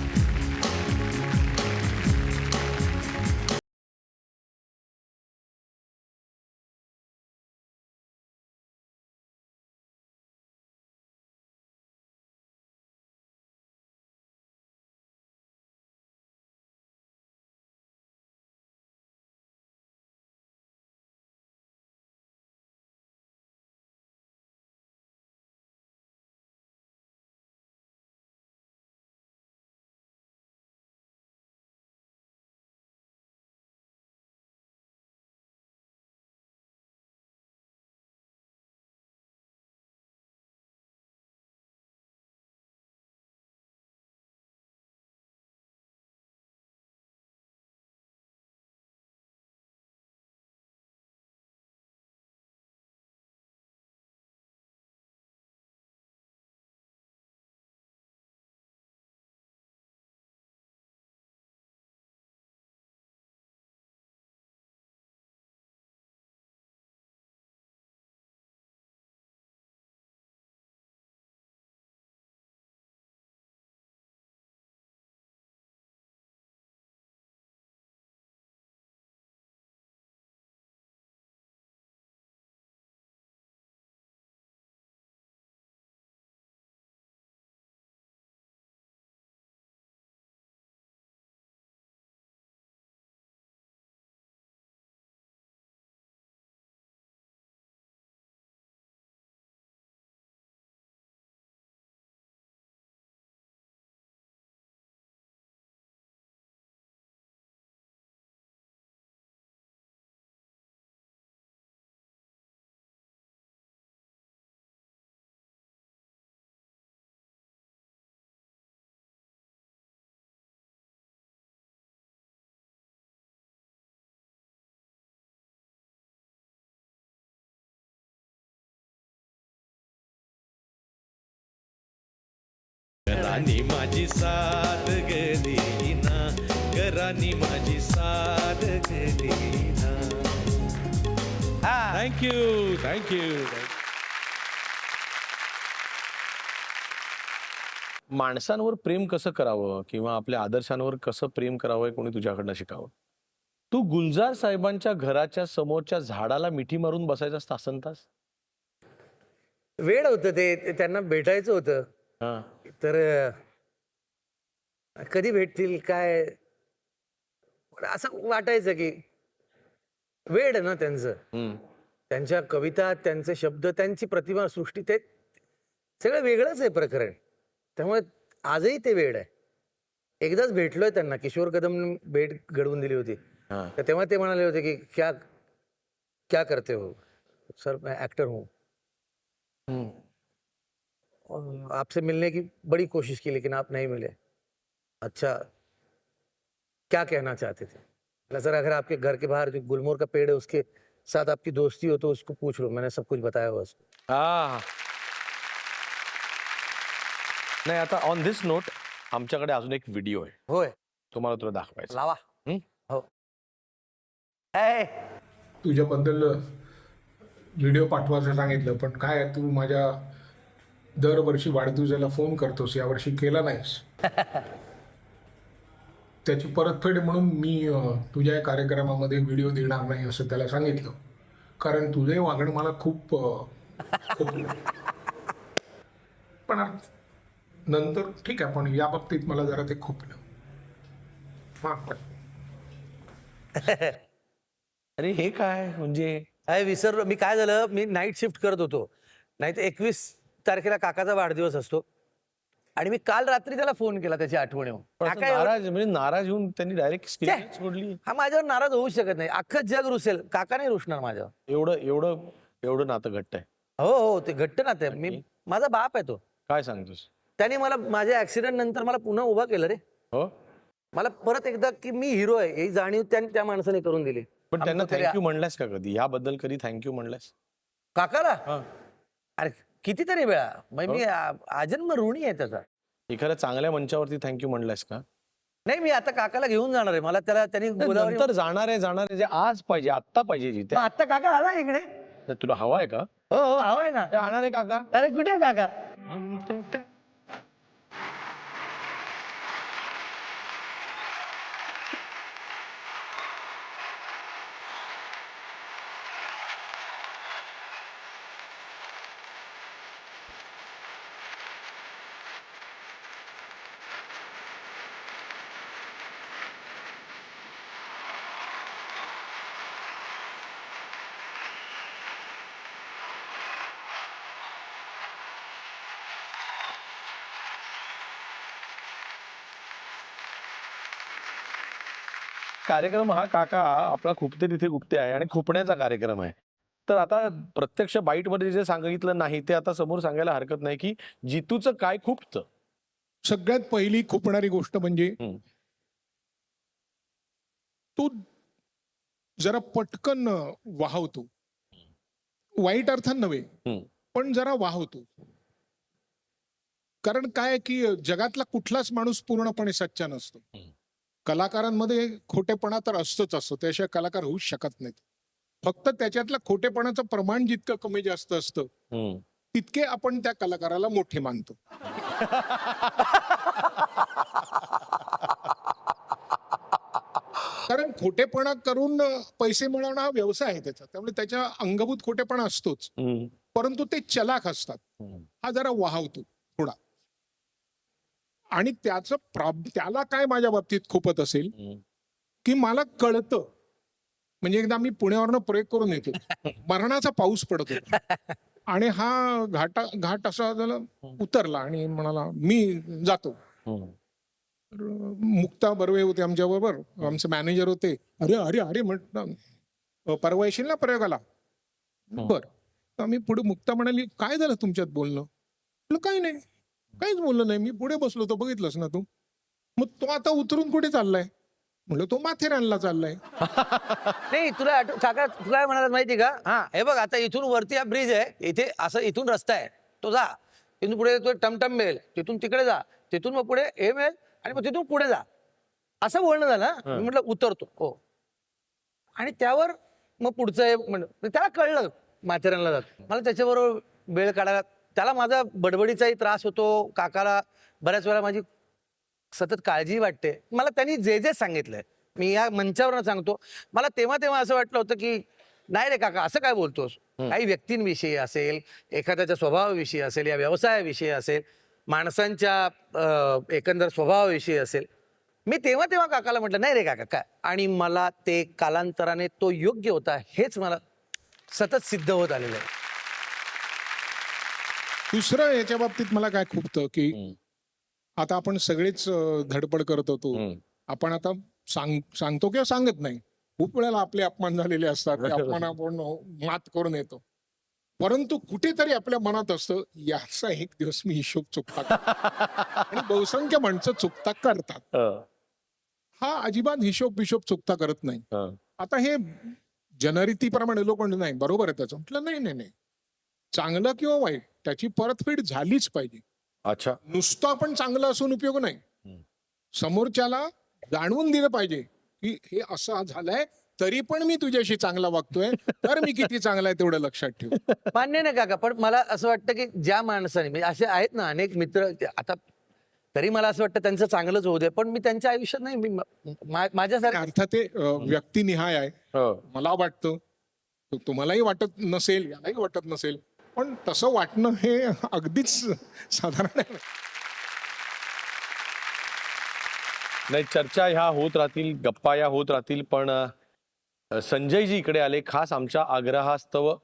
राणी माझी साथ गेली ना, ग राणी माझी साथ गेली ना. Thank you thank you. माणसांवर प्रेम कसं करावं किंवा आपल्या आदर्शांवर कसं प्रेम करावं हे कोणी तुझ्याकडनं शिकावं. तू गुलजार साहेबांच्या घराच्या समोरच्या झाडाला मिठी मारून बसायचा तासनतास. वेळ होतं ते त्यांना भेटायचं होतं. हा. तर कधी भेटतील काय असं वाटायचं की वेळ आहे ना त्यांचं. हम्म. त्यांच्या कविता, त्यांचे शब्द, त्यांची प्रतिमा सृष्टी, ते सगळं वेगळंच आहे प्रकरण. त्यामुळे आजही ते वेळ आहे. एकदाच भेटलोय त्यांना, किशोर कदम भेट घडवून दिली होती. हा. तर तेव्हा ते म्हणाले होते की क्या क्या करते हो सर, मैं एक्टर हूँ, आपसे मिलने की बड़ी कोशिश की लेकिन आप नहीं मिले. अच्छा, क्या कहना चाहते थे? बोला, सर अगर आपके घर के बाहर जो गुलमोहर का पेड़ है उसके साथ आपकी दोस्ती हो तो उसको पूछ लो, मैंने सब कुछ बताया हुआ उसको. हा. नाही, आता ऑन धिस नोट आमच्याकडे अजून एक व्हिडिओ आहे, होय, तुम्हाला तुला दाखवायचा. लावा. हं? हो. ए, तुझ्याबद्दल व्हिडिओ पाठवायचं सांगितलं, पण काय तू माझ्या दरवर्षी वाढदिवसाला फोन करतोस, यावर्षी केला नाहीस. त्याची परतफेड म्हणून मी तुझ्या या कार्यक्रमामध्ये व्हिडिओ देणार नाही असं त्याला सांगितलं, कारण तुझे वागणं मला खूप खोपलं. पण नंतर ठीक आहे, पण या बाबतीत मला जरा ते खोपलं. हा, पण अरे हे काय म्हणजे. अरे विसरलो मी. काय झालं, मी नाईट शिफ्ट करत होतो. नाही तर 21 तारखेला काकाचा वाढदिवस असतो आणि मी काल रात्री त्याला फोन केला त्याची आठवण येऊन. पण असं नाराज म्हणजे नाराज होऊन त्यांनी डायरेक्ट स्क्रीन सोडली. हा माझ्यावर नाराज होऊ शकत नाही. अख्खं जग रुसेल, काका नाही रुसणार माझ्यावर. एवढं एवढं एवढं नातं घट्ट आहे. हो हो, ते घट्ट नातं आहे. मी, माझा बाप आहे तो. काय सांगतोस. त्याने मला माझ्या ऍक्सिडेंट नंतर मला पुन्हा उभा केलं रे. हो. मला परत एकदा की मी हिरो आहे ही जाणीव त्या माणसाने करून दिली. पण त्यांना आमचं तरी थँक्यू म्हणलास का कधी, याबद्दल कधी थँक्यू म्हणलास. काकाला हा. अरे कितीतरी वेळा. मग मी आजन्म ऋणी आहे त्याचा. एखाद्या चांगल्या मंचावरती थँक्यू म्हणलास का. नाही, मी आता काकाला घेऊन जाणार आहे. मला त्याला त्यांनी गोदावरी. नंतर जाणार आहे जे आज पाहिजे, आत्ता पाहिजे जिथे. मग आता काका आला इकडे. तर तुला हवा आहे का. हो हो, हवाय ना. जाणार आहे काका. अरे कुठे आहे काका. कार्यक्रम हा काका आपला खुपते तिथे गुप्ते आहे आणि खुपण्याचा कार्यक्रम आहे. तर आता प्रत्यक्ष बाईट मध्ये जे सांगितलं नाही ते आता समोर सांगायला हरकत नाही की जितूचं काय खुपतं. सगळ्यात पहिली खुपणारी गोष्ट म्हणजे तू जरा पटकन वाहवतो. वाईट अर्थात नव्हे, पण जरा वाहवतो. कारण काय की जगातला कुठलाच माणूस पूर्णपणे सच्चा नसतो. कलाकारांमध्ये खोटेपणा तर असतोच असतो, त्याशिवाय कलाकार होऊच शकत नाहीत. फक्त त्याच्यातलं खोटेपणाचं प्रमाण जितकं कमी जास्त असतं तितके आपण त्या कलाकाराला मोठे मानतो. कारण खोटेपणा करून पैसे मिळवणं हा व्यवसाय आहे त्याचा, त्यामुळे त्याच्या अंगभूत खोटेपणा असतोच, परंतु ते चलाख असतात. हा जरा वाहवतो थोडा. आणि त्याला काय माझ्या बाबतीत खूपच असेल की मला कळतं. म्हणजे एकदा मी पुण्यावरनं प्रयोग करून येतो, मरणाचा पाऊस पडत होता आणि हा घाट असा झाला उतरला आणि म्हणाला मी जातो. मुक्ता बर्वे होते आमच्या बरोबर, आमचे मॅनेजर होते. अरे अरे अरे म्हटलं परवा येशील ना प्रयोगाला. बर. आम्ही पुढे, मुक्ता म्हणाली काय झालं तुमच्यात बोलणं. म्हटलं काही नाही, काहीच बोललं नाही, मी पुढे बसलो होतो, बघितलंस ना तू. मग तो आता उतरून कुठे चाललाय. म्हणलं तो माथेरानला चाललाय. नाही तुला काका तुला म्हणाला माहिती का. हा हे बघ आता इथून वरती हा ब्रिज आहे, इथे असं इथून रस्ता आहे, तो जा. इथून पुढे तो टमटम मिळेल, तिथून तिकडे जा. तिथून मग पुढे हे मिळेल आणि मग तिथून पुढे जा, असं बोलणं झालं. मी म्हटलं उतरतो. हो. आणि त्यावर मग पुढचं हे त्याला कळलं माथेरानला जात. मला त्याच्याबरोबर वेळ काढायला, त्याला माझा बडबडीचाही त्रास होतो. काकाला बऱ्याच वेळा माझी सतत काळजी वाटते. मला त्यांनी जे जे सांगितलंय, मी या मंचावर सांगतो, मला तेव्हा तेव्हा असं वाटलं होतं की नाही रे काका असं काय बोलतोस. काही व्यक्तींविषयी असेल, एखाद्याच्या स्वभावाविषयी असेल, या व्यवसायाविषयी असेल, माणसांच्या एकंदर स्वभावाविषयी असेल. मी तेव्हा तेव्हा काकाला म्हटलं नाही रे काका काय, आणि मला ते कालांतराने तो योग्य होता हेच मला सतत सिद्ध होत आलेलं आहे. दुसरं याच्या बाबतीत मला काय खुपतं की आता आपण सगळेच धडपड करत होतो. आपण आता सांगतो किंवा सांगत नाही, खूप वेळेला आपले अपमान झालेले असतात, ते अपमान आपण मात करून येतो. परंतु कुठेतरी आपल्या मनात असतं याचा एक दिवस मी हिशोब चुकता आणि बहुसंख्य माणसं चुकता करतात. हा अजिबात हिशोब चुकता करत नाही. आता हे जनरीतीप्रमाणे लोक म्हणतात नाही बरोबर आहे त्याचं. म्हटलं नाही नाही नाही, चांगलं किंवा वाईट त्याची परतफेड झालीच पाहिजे. अच्छा. नुसतं आपण चांगलं असून उपयोग नाही, समोरच्याला जाणवून दिलं पाहिजे की हे असं झालंय तरी पण मी तुझ्याशी चांगला वागतोय, तर मी किती चांगला आहे तेवढं लक्षात ठेव. मान्य नाही काका, पण मला असं वाटतं की ज्या माणसाने म्हणजे असे आहेत ना अनेक मित्र, आता तरी मला असं वाटतं त्यांचं चांगलंच होऊ दे, पण मी त्यांच्या आयुष्यात नाही, मी माझ्यासारखं अर्थात ते व्यक्तिनिहाय आहे. मला वाटतं तुम्हालाही वाटत नसेल, यालाही वाटत नसेल, पण तसं वाटणं हे अगदीच साधारण आहे. नाही, चर्चा ह्या होत राहतील, गप्पा या होत राहतील, पण संजयजी इकडे आले खास आमच्या आग्रहास्तव.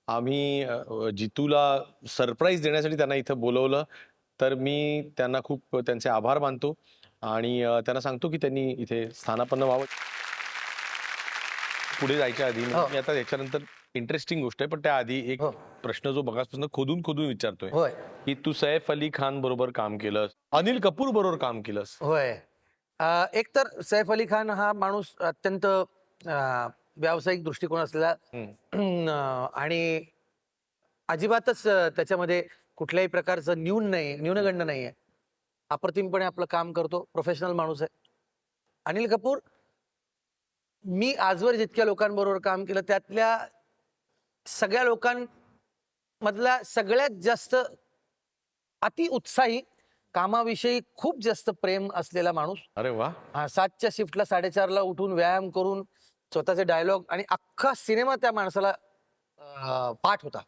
आम्ही जितूला सरप्राईज देण्यासाठी त्यांना इथं बोलवलं, तर मी त्यांना खूप त्यांचे आभार मानतो आणि त्यांना सांगतो की त्यांनी इथे स्थानापन्न व्हावं. पुढे जायच्या आधी मी आता याच्यानंतर इंटरेस्टिंग गोष्ट आहे, पण त्याआधी एक प्रश्न जो बघापासून खोदून विचारतोय की तू सैफ अली खान बरोबर काम केलंस, अनिल कपूर बरोबर काम केलंस. होय. एकतर सैफ अली खान हा माणूस अत्यंत व्यावसायिक दृष्टिकोन असलेला आणि अजिबातच त्याच्यामध्ये कुठल्याही प्रकारचं न्यूनगंड नाहीये. अप्रतिमपणे आपलं काम करतो, प्रोफेशनल माणूस आहे. अनिल कपूर, मी आजवर जितक्या लोकांबरोबर काम केलं त्यातल्या सगळ्या लोकांमधला सगळ्यात जास्त अति उत्साही, कामाविषयी खूप जास्त प्रेम असलेला माणूस. अरे वा. 7च्या शिफ्टला 4:30ला उठून व्यायाम करून स्वतःचे डायलॉग, आणि अख्खा सिनेमा त्या माणसाला पाठ होता.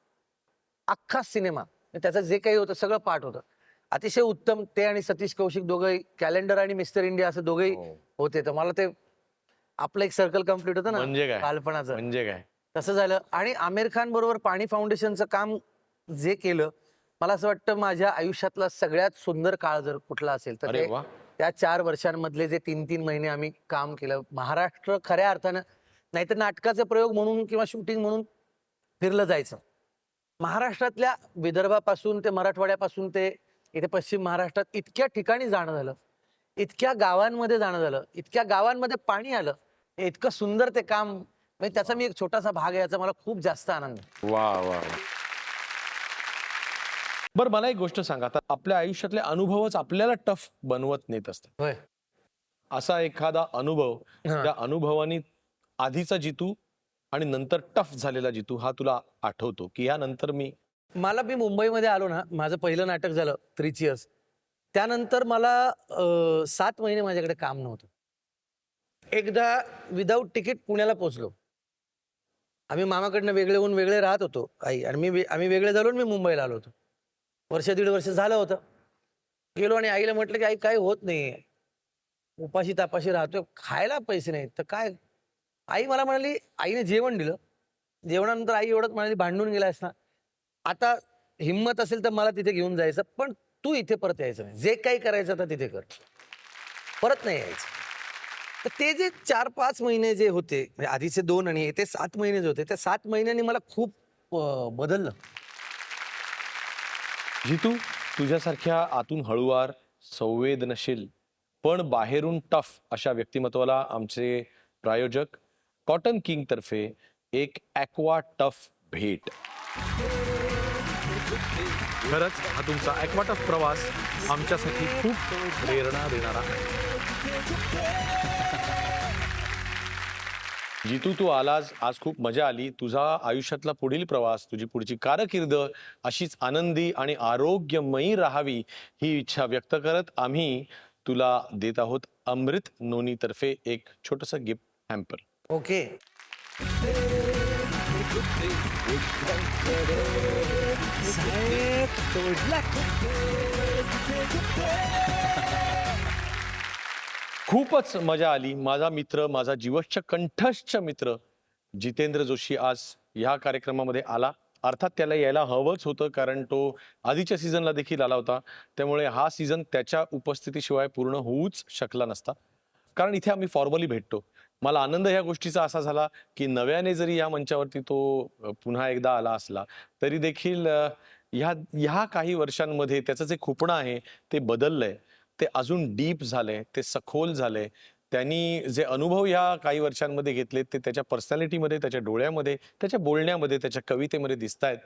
अख्खा सिनेमा त्याचं जे काही होतं सगळं पाठ होतं. अतिशय उत्तम. ते आणि सतीश कौशिक दोघंही कॅलेंडर आणि मिस्टर इंडिया असं दोघंही होते. तर मला ते आपलं एक सर्कल कम्प्लीट होतं ना बालपणाचं, म्हणजे काय तसं झालं. आणि आमिर खान बरोबर पाणी फाउंडेशनचं काम जे केलं, मला असं वाटतं माझ्या आयुष्यातला सगळ्यात सुंदर काळ जर कुठला असेल तर त्या 4 वर्षांमधले जे 3-3 महिने आम्ही काम केलं. महाराष्ट्र खऱ्या अर्थानं, नाहीतर नाटकाचे प्रयोग म्हणून किंवा शूटिंग म्हणून फिरलं जायचं. महाराष्ट्रातल्या विदर्भापासून ते मराठवाड्यापासून ते इथे पश्चिम महाराष्ट्रात इतक्या ठिकाणी जाणं झालं, इतक्या गावांमध्ये जाणं झालं, इतक्या गावांमध्ये पाणी आलं, इतकं सुंदर ते काम, म्हणजे त्याचा मी एक छोटासा भाग आहे, याचा मला खूप जास्त आनंद आहे. वा वा. बरं, मला एक गोष्ट सांगा, आता आपल्या आयुष्यातले अनुभवच आपल्याला टफ बनवत नेत असतात. होय. असा एखादा अनुभव, त्या अनुभवानी आधीचा जितू आणि नंतर टफ झालेला जितू हा तुला आठवतो की यानंतर मी मुंबईमध्ये आलो ना, माझं पहिलं नाटक झालं 3 Cheers. त्यानंतर मला 7 महिने माझ्याकडे काम नव्हतं. एकदा विदाऊट तिकीट पुण्याला पोहोचलो. आम्ही मामाकडनं वेगळे होऊन वेगळे राहत होतो, आई आणि आम्ही वेगळे झालो. मी मुंबईला आलो होतो. 1.5 वर्ष झालं होतं. गेलो आणि आईला म्हटलं की आई काय होत नाही, उपाशी तापाशी राहतोय, खायला पैसे नाहीत तर काय. आई मला म्हणाली, आईने जेवण दिलं. जेवणानंतर आई एवढंच म्हणाली, भांडून गेलायस ना, आता हिंमत असेल तर मला तिथे घेऊन जायचं, पण तू इथे परत यायचं नाही. जे काही करायचं तर तिथे कर, परत नाही यायचं. तर ते जे 4-5 महिने जे होते, म्हणजे आधीचे 2 आणि ते 7 महिने जे होते, त्या 7 महिन्यांनी मला खूप बदललं. जितू, तुझ्यासारख्या आतून हळुवार, संवेदनशील पण बाहेरून टफ अशा व्यक्तिमत्वाला आमचे प्रायोजक कॉटन किंग तर्फे एक ॲक्वा टफ भेट. खरंच हा तुमचा ॲक्वाटॉफ प्रवास आमच्यासाठी खूप प्रेरणा देणारा आहे. जितू तू आलास, आज खूप मजा आली. तुझा आयुष्यातला पुढील प्रवास, तुझी पुढची कारकीर्द अशीच आनंदी आणि आरोग्यमयी राहावी ही इच्छा व्यक्त करत आम्ही तुला देत आहोत अमृत नोनीतर्फे एक छोटंसं गिफ्ट हॅम्पर. ओके. खूपच मजा आली. माझा मित्र, माझा जीवश्च कंठस्थ मित्र जितेंद्र जोशी आज ह्या कार्यक्रमामध्ये आला. अर्थात त्याला यायला हवंच होतं, कारण तो आधीच्या सीझनला देखील आला होता. त्यामुळे हा सीझन त्याच्या उपस्थितीशिवाय पूर्ण होऊच शकला नसता, कारण इथे आम्ही फॉर्मली भेटतो. मला आनंद ह्या गोष्टीचा असा झाला की नव्याने जरी या मंचावरती तो पुन्हा एकदा आला असला तरी देखील ह्या काही वर्षांमध्ये त्याचं जे खुपणं आहे ते बदललंय, ते अजून डीप झालंय, ते सखोल झालंय. त्यांनी जे अनुभव या काही वर्षांमध्ये घेतले ते त्याच्या पर्सनॅलिटीमध्ये, त्याच्या डोळ्यामध्ये, त्याच्या बोलण्यामध्ये, त्याच्या कवितेमध्ये दिसतायत.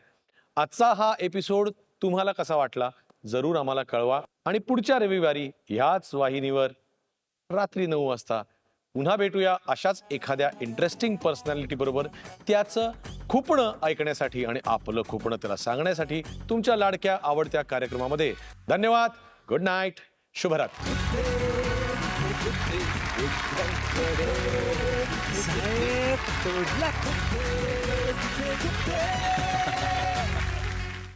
आजचा हा एपिसोड तुम्हाला कसा वाटला जरूर आम्हाला कळवा. आणि पुढच्या रविवारी ह्याच वाहिनीवर रात्री 9 वाजता पुन्हा भेटूया अशाच एखाद्या इंटरेस्टिंग पर्सनॅलिटी बरोबर, त्याचं खुपणं ऐकण्यासाठी आणि आपलं खुपणं त्याला सांगण्यासाठी तुमच्या लाडक्या आवडत्या कार्यक्रमामध्ये. धन्यवाद. Good night. शुभरात्री. साहेब,